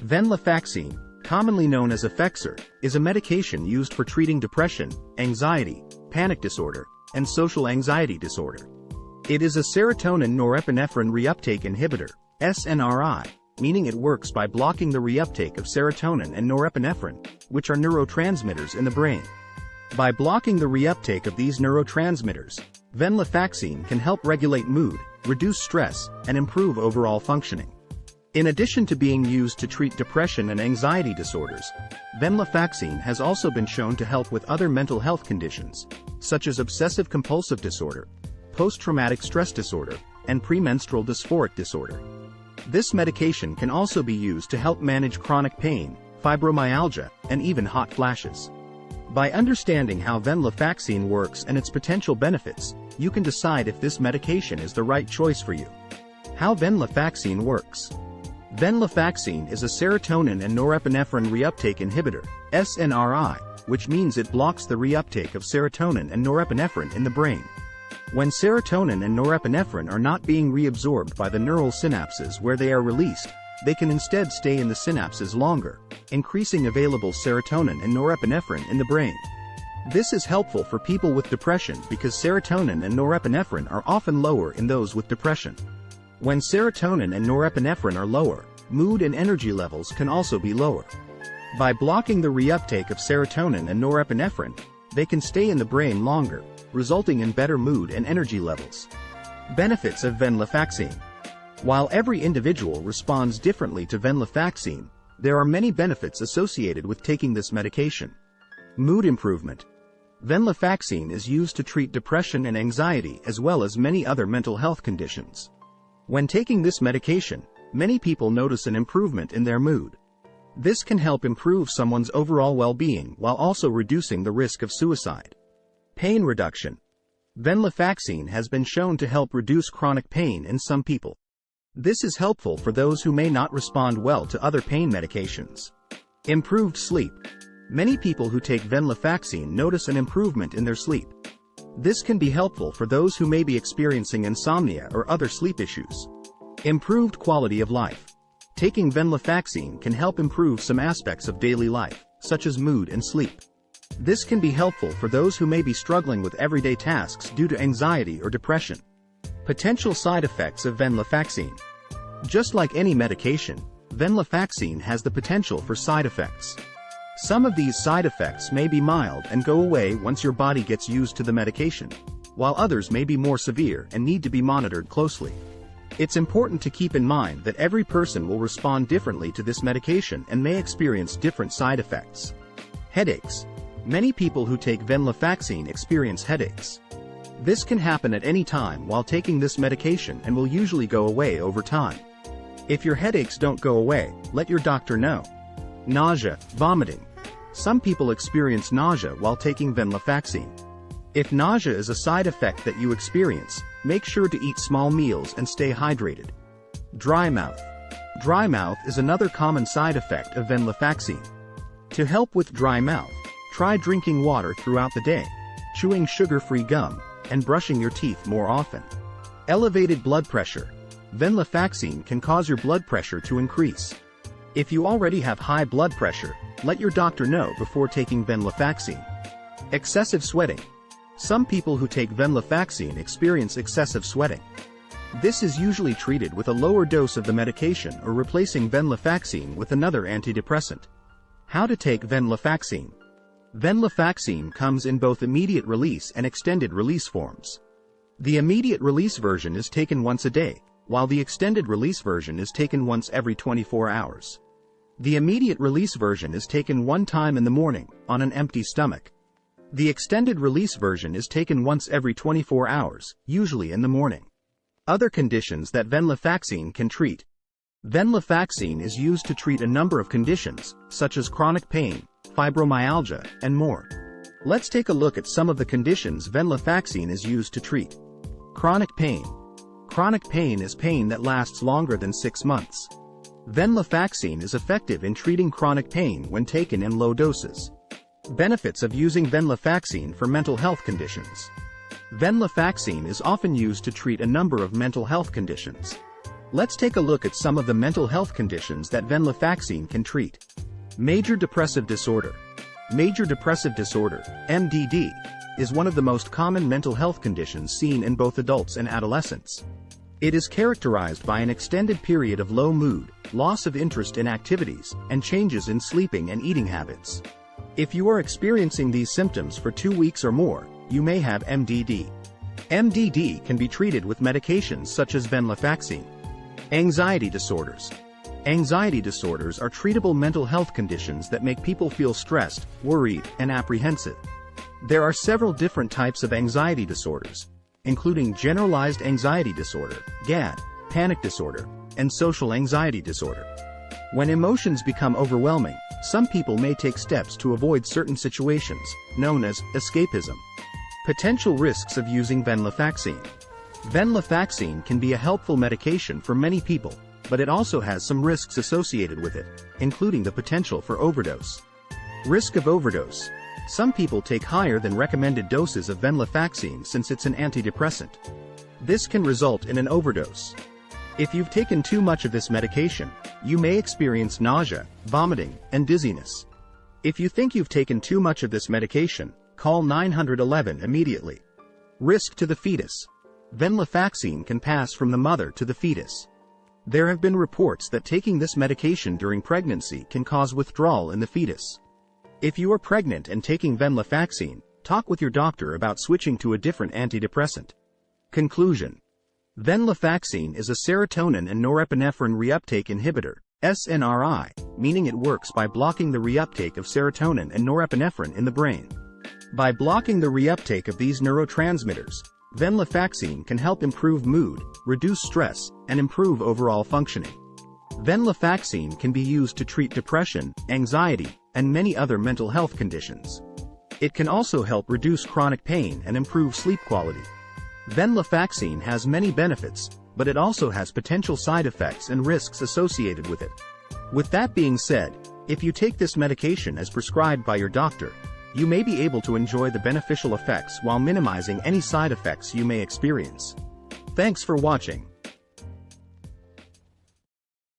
Venlafaxine, commonly known as Effexor, is a medication used for treating depression, anxiety, panic disorder, and social anxiety disorder. It is a serotonin-norepinephrine reuptake inhibitor, SNRI, meaning it works by blocking the reuptake of serotonin and norepinephrine, which are neurotransmitters in the brain. By blocking the reuptake of these neurotransmitters, venlafaxine can help regulate mood, reduce stress, and improve overall functioning. In addition to being used to treat depression and anxiety disorders, venlafaxine has also been shown to help with other mental health conditions, such as obsessive-compulsive disorder, post-traumatic stress disorder, and premenstrual dysphoric disorder. This medication can also be used to help manage chronic pain, fibromyalgia, and even hot flashes. By understanding how venlafaxine works and its potential benefits, you can decide if this medication is the right choice for you. How venlafaxine works. Venlafaxine is a serotonin and norepinephrine reuptake inhibitor, SNRI, which means it blocks the reuptake of serotonin and norepinephrine in the brain. When serotonin and norepinephrine are not being reabsorbed by the neural synapses where they are released, they can instead stay in the synapses longer, increasing available serotonin and norepinephrine in the brain. This is helpful for people with depression because serotonin and norepinephrine are often lower in those with depression. When serotonin and norepinephrine are lower, mood and energy levels can also be lower. By blocking the reuptake of serotonin and norepinephrine, they can stay in the brain longer, resulting in better mood and energy levels. Benefits of venlafaxine. While every individual responds differently to venlafaxine, there are many benefits associated with taking this medication. Mood improvement. Venlafaxine is used to treat depression and anxiety as well as many other mental health conditions. When taking this medication, many people notice an improvement in their mood. This can help improve someone's overall well-being while also reducing the risk of suicide. Pain reduction. Venlafaxine has been shown to help reduce chronic pain in some people. This is helpful for those who may not respond well to other pain medications. Improved sleep. Many people who take venlafaxine notice an improvement in their sleep. This can be helpful for those who may be experiencing insomnia or other sleep issues. Improved quality of life. Taking venlafaxine can help improve some aspects of daily life, such as mood and sleep. This can be helpful for those who may be struggling with everyday tasks due to anxiety or depression. Potential side effects of venlafaxine. Just like any medication, venlafaxine has the potential for side effects. Some of these side effects may be mild and go away once your body gets used to the medication, while others may be more severe and need to be monitored closely. It's important to keep in mind that every person will respond differently to this medication and may experience different side effects. Headaches. Many people who take venlafaxine experience headaches. This can happen at any time while taking this medication and will usually go away over time. If your headaches don't go away, let your doctor know. Nausea, vomiting. Some people experience nausea while taking venlafaxine. If nausea is a side effect that you experience, make sure to eat small meals and stay hydrated. Dry mouth. Dry mouth is another common side effect of venlafaxine. To help with dry mouth, try drinking water throughout the day, chewing sugar-free gum, and brushing your teeth more often. Elevated blood pressure. Venlafaxine can cause your blood pressure to increase. If you already have high blood pressure, let your doctor know before taking venlafaxine. Excessive sweating. Some people who take venlafaxine experience excessive sweating. This is usually treated with a lower dose of the medication or replacing venlafaxine with another antidepressant. How to take venlafaxine. Venlafaxine comes in both immediate release and extended release forms. The immediate release version is taken once a day, while the extended release version is taken once every 24 hours. The immediate release version is taken one time in the morning, on an empty stomach. The extended release version is taken once every 24 hours, usually in the morning. Other conditions that venlafaxine can treat. Venlafaxine is used to treat a number of conditions, such as chronic pain, fibromyalgia, and more. Let's take a look at some of the conditions venlafaxine is used to treat. Chronic pain. Chronic pain is pain that lasts longer than 6 months. Venlafaxine is effective in treating chronic pain when taken in low doses. Benefits of using venlafaxine for mental health conditions. Venlafaxine is often used to treat a number of mental health conditions. Let's take a look at some of the mental health conditions that venlafaxine can treat. Major depressive disorder. Major depressive disorder, MDD, is one of the most common mental health conditions seen in both adults and adolescents. It is characterized by an extended period of low mood, loss of interest in activities, and changes in sleeping and eating habits. If you are experiencing these symptoms for 2 weeks or more, you may have MDD. MDD can be treated with medications such as venlafaxine. Anxiety disorders. Anxiety disorders are treatable mental health conditions that make people feel stressed, worried, and apprehensive. There are several different types of anxiety disorders, including generalized anxiety disorder, GAD, panic disorder, and social anxiety disorder. When emotions become overwhelming, some people may take steps to avoid certain situations, known as escapism. Potential risks of using venlafaxine. Venlafaxine can be a helpful medication for many people, but it also has some risks associated with it, including the potential for overdose. Risk of overdose. Some people take higher than recommended doses of venlafaxine since it's an antidepressant. This can result in an overdose. If you've taken too much of this medication, you may experience nausea, vomiting, and dizziness. If you think you've taken too much of this medication, call 911 immediately. Risk to the fetus. Venlafaxine can pass from the mother to the fetus. There have been reports that taking this medication during pregnancy can cause withdrawal in the fetus. If you are pregnant and taking venlafaxine, talk with your doctor about switching to a different antidepressant. Conclusion. Venlafaxine is a serotonin and norepinephrine reuptake inhibitor, SNRI, meaning it works by blocking the reuptake of serotonin and norepinephrine in the brain. By blocking the reuptake of these neurotransmitters, venlafaxine can help improve mood, reduce stress, and improve overall functioning. Venlafaxine can be used to treat depression, anxiety, and many other mental health conditions. It can also help reduce chronic pain and improve sleep quality. Venlafaxine has many benefits, but it also has potential side effects and risks associated with it. With that being said, if you take this medication as prescribed by your doctor, you may be able to enjoy the beneficial effects while minimizing any side effects you may experience. Thanks for watching.